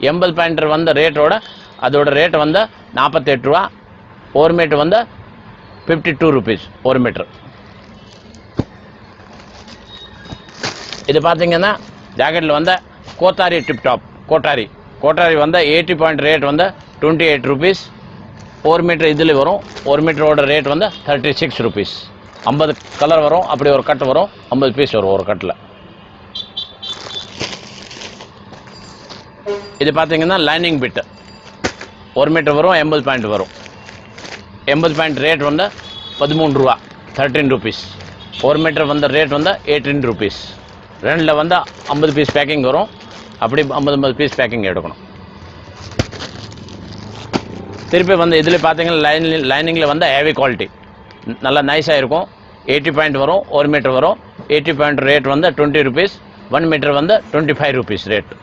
80 pointer வந்த ரேட்டோட அதோட rate வந்து 48 ரூபா. 1 மீட்டர் வந்து 52 ருபீஸ் 1 மீட்டர். இது பார்த்தீங்கன்னா ஜாக்கெட்டில் வந்து கோத்தாரி டிப்டாப் கோட்டாரி வந்து 80 பாயிண்ட் ரேட் வந்து 28 ருபீஸ். 1 மீட்டர் இதில் வரும். 1 மீட்டரோட ரேட் வந்து 36 ருபீஸ். 50 கலர் வரும். அப்படி ஒரு கட்டு வரும். 50 பீஸ் வரும் ஒரு கட்டில். இது பார்த்தீங்கன்னா லைனிங் பிட்டு 1 மீட்டர் வரும். 80 பாயிண்ட் வரும். 80 பாயிண்ட் ரேட் வந்து 13 ரூபா 13 ருபீஸ். 1 மீட்டர் வந்து ரேட் வந்து 18 ருபீஸ். ரெண்டில் வந்து 50 பீஸ் பேக்கிங் வரும். அப்படி 50 பீஸ் பேக்கிங் எடுக்கணும். திருப்பி வந்து இதில் பார்த்தீங்கன்னா லைனிங்கில் வந்து ஹெவி குவாலிட்டி நல்லா நைஸாக இருக்கும். 80 பாயிண்ட் வரும். 1 மீட்டர் வரும். 80 பாயிண்ட் ரேட் வந்து 20 ருபீஸ். 1 மீட்டர் வந்து 25 ருபீஸ் ரேட்.